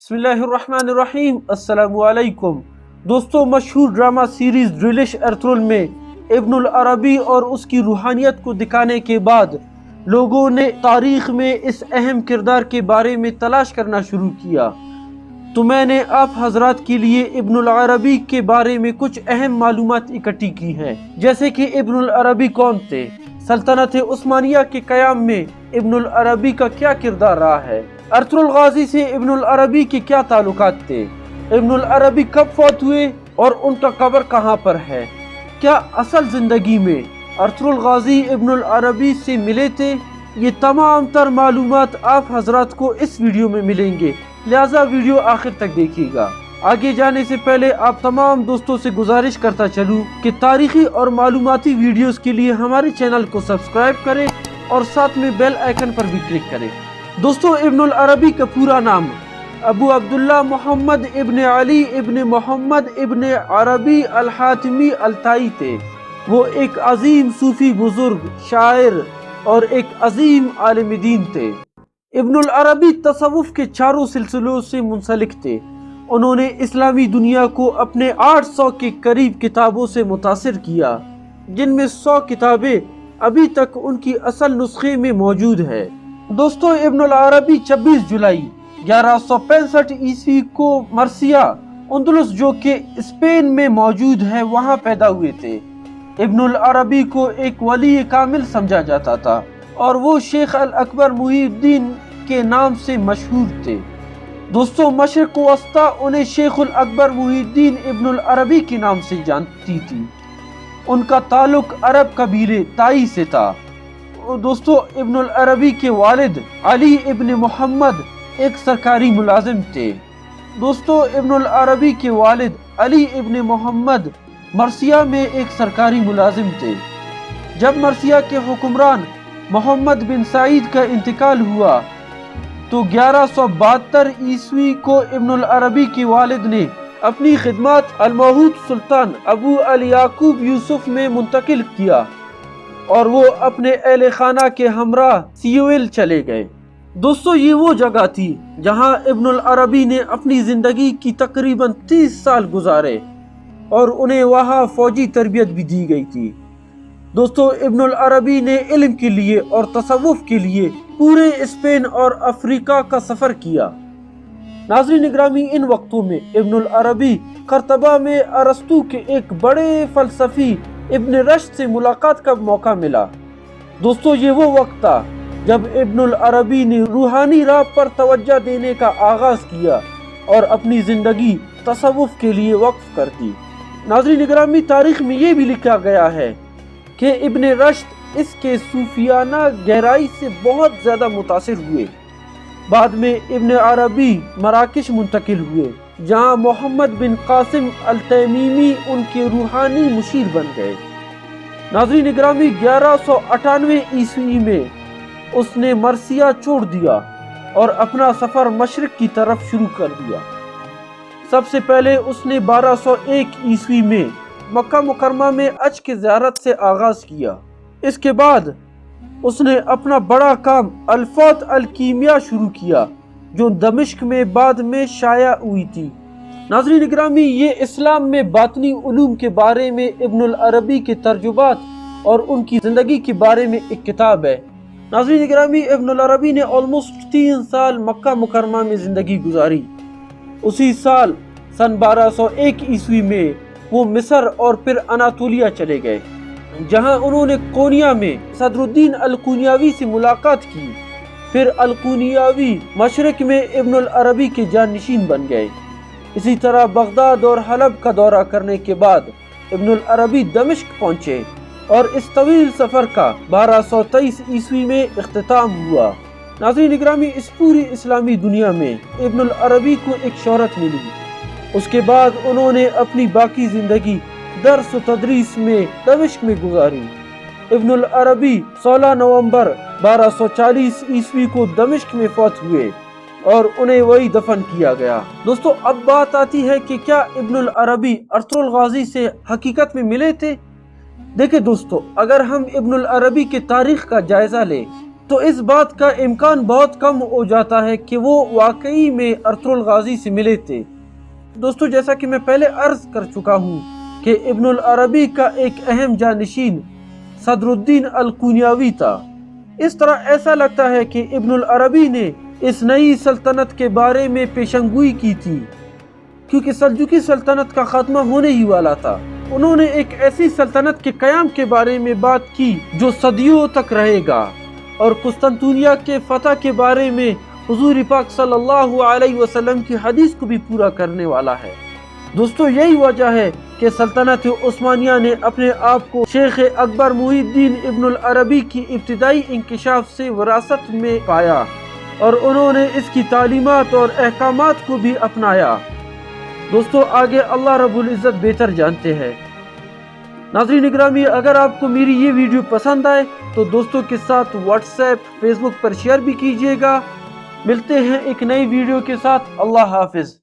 بسم اللہ الرحمن الرحیم۔ السلام علیکم دوستو، مشہور ڈرامہ سیریز ڈریلش ارطغرل میں ابن العربی اور اس کی روحانیت کو دکھانے کے بعد لوگوں نے تاریخ میں اس اہم کردار کے بارے میں تلاش کرنا شروع کیا، تو میں نے آپ حضرات کے لیے ابن العربی کے بارے میں کچھ اہم معلومات اکٹھی کی ہیں، جیسے کہ ابن العربی کون تھے، سلطنت عثمانیہ کے قیام میں ابن العربی کا کیا کردار رہا ہے، ارطغرل غازی سے ابن العربی کے کیا تعلقات تھے، ابن العربی کب فوت ہوئے اور ان کا قبر کہاں پر ہے، کیا اصل زندگی میں ارطغرل غازی ابن العربی سے ملے تھے۔ یہ تمام تر معلومات آپ حضرات کو اس ویڈیو میں ملیں گے، لہٰذا ویڈیو آخر تک دیکھیے گا۔ آگے جانے سے پہلے آپ تمام دوستوں سے گزارش کرتا چلوں کہ تاریخی اور معلوماتی ویڈیوز کے لیے ہمارے چینل کو سبسکرائب کریں اور ساتھ میں بیل آئیکن پر بھی کلک کریں۔ دوستو، ابن العربی کا پورا نام ابو عبداللہ محمد ابن علی ابن محمد ابن عربی الحاتمی الطائی تھے۔ وہ ایک عظیم صوفی بزرگ، شاعر اور ایک عظیم عالم دین تھے۔ ابن العربی تصوف کے چاروں سلسلوں سے منسلک تھے۔ انہوں نے اسلامی دنیا کو اپنے 800 کے قریب کتابوں سے متاثر کیا، جن میں 100 کتابیں ابھی تک ان کی اصل نسخے میں موجود ہے۔ دوستو، ابن العربی 26 جولائی 1165 عیسوی کو مرسیہ، اندلس جو کہ اسپین میں موجود ہے، وہاں پیدا ہوئے تھے۔ ابن العربی کو ایک ولی کامل سمجھا جاتا تھا اور وہ شیخ الاکبر محی الدین کے نام سے مشہور تھے۔ دوستو، مشرق وسطیٰ انہیں شیخ الاکبر محی الدین ابن العربی کے نام سے جانتی تھی۔ ان کا تعلق عرب قبیلے طائی سے تھا۔ دوستو، ابن العربی کے والد علی ابن محمد ایک سرکاری ملازم تھے۔ دوستو، ابن العربی کے والد علی ابن محمد مرثیہ میں ایک سرکاری ملازم تھے۔ جب مرثیہ کے حکمران محمد بن سعید کا انتقال ہوا تو 1172 عیسوی کو ابن العربی کے والد نے اپنی خدمات الموعود سلطان ابو الیعقوب یوسف میں منتقل کیا اور وہ اپنے اہل خانہ کے ہمراہ سیول چلے گئے۔ دوستو، یہ وہ جگہ تھی جہاں ابن العربی نے اپنی زندگی کی تقریباً 30 سال گزارے اور انہیں وہاں فوجی تربیت بھی دی گئی تھی۔ دوستو، ابن العربی نے علم کے لیے اور تصوف کے لیے پورے اسپین اور افریقہ کا سفر کیا۔ ناظرین گرامی، ان وقتوں میں ابن العربی قرطبہ میں ارسطو کے ایک بڑے فلسفی ابن رشد سے ملاقات کا موقع ملا۔ دوستو، یہ وہ وقت تھا جب ابن العربی نے روحانی راہ پر توجہ دینے کا آغاز کیا اور اپنی زندگی تصوف کے لیے وقف کر دی۔ ناظرین گرامی، تاریخ میں یہ بھی لکھا گیا ہے کہ ابن رشد اس کے صوفیانہ گہرائی سے بہت زیادہ متاثر ہوئے۔ بعد میں ابن عربی مراکش منتقل ہوئے، جہاں محمد بن قاسم التمیمی ان کے روحانی مشیر بن گئے۔ ناظرین گرامی، 1198 عیسوی میں اس نے مرثیہ چھوڑ دیا اور اپنا سفر مشرق کی طرف شروع کر دیا۔ سب سے پہلے اس نے 1201 عیسوی میں مکہ مکرمہ میں حج کی زیارت سے آغاز کیا۔ اس کے بعد اس نے اپنا بڑا کام الفات الکیمیہ شروع کیا، جو دمشق میں بعد میں شائع ہوئی تھی۔ ناظرین گرامی، یہ اسلام میں باطنی علوم کے بارے میں ابن العربی کے ترجمات اور ان کی زندگی کے بارے میں ایک کتاب ہے۔ ناظرین گرامی، ابن العربی نے آلموسٹ 3 سال مکہ مکرمہ میں زندگی گزاری۔ اسی سال سن 1201 عیسوی میں وہ مصر اور پھر اناطولیہ چلے گئے، جہاں انہوں نے قونیہ میں صدر الدین القونیاوی سے ملاقات کی۔ پھر القونیاوی مشرق میں ابن العربی کے جانشین بن گئے۔ اسی طرح بغداد اور حلب کا دورہ کرنے کے بعد ابن العربی دمشق پہنچے اور اس طویل سفر کا 1223 عیسوی میں اختتام ہوا۔ ناظرین اکرامی، اس پوری اسلامی دنیا میں ابن العربی کو ایک شہرت ملی۔ اس کے بعد انہوں نے اپنی باقی زندگی درس و تدریس میں دمشق میں گزاری۔ ابن العربی 16 نومبر 1240 عیسوی کو دمشق میں فوت ہوئے اور انہیں وہی دفن کیا گیا۔ دوستو، اب بات آتی ہے کہ کیا ابن العربی ارطغرل غازی سے حقیقت میں ملے تھے؟ دیکھیں دوستو، اگر ہم ابن العربی کے تاریخ کا جائزہ لیں تو اس بات کا امکان بہت کم ہو جاتا ہے کہ وہ واقعی میں ارطغرل غازی سے ملے تھے۔ دوستو جیسا کہ میں پہلے عرض کر چکا ہوں کہ ابن العربی کا ایک اہم جانشین صدر الدین القونیاوی تھا۔ اس طرح ایسا لگتا ہے کہ ابن العربی نے اس نئی سلطنت کے بارے میں پیشنگوئی کی تھی، کیونکہ سلجوقی سلطنت کا خاتمہ ہونے ہی والا تھا۔ انہوں نے ایک ایسی سلطنت کے قیام کے بارے میں بات کی جو صدیوں تک رہے گا، اور قسطنطنیہ کے فتح کے بارے میں حضور پاک صلی اللہ علیہ وسلم کی حدیث کو بھی پورا کرنے والا ہے۔ دوستو یہی وجہ ہے کہ سلطنت عثمانیہ نے اپنے آپ کو شیخ اکبر محی الدین ابن العربی کی ابتدائی انکشاف سے وراثت میں پایا، اور انہوں نے اس کی تعلیمات اور احکامات کو بھی اپنایا۔ دوستو آگے اللہ رب العزت بہتر جانتے ہیں۔ ناظرین اکرامی، اگر آپ کو میری یہ ویڈیو پسند آئے تو دوستوں کے ساتھ واٹس ایپ، فیس بک پر شیئر بھی کیجیے گا۔ ملتے ہیں ایک نئی ویڈیو کے ساتھ۔ اللہ حافظ۔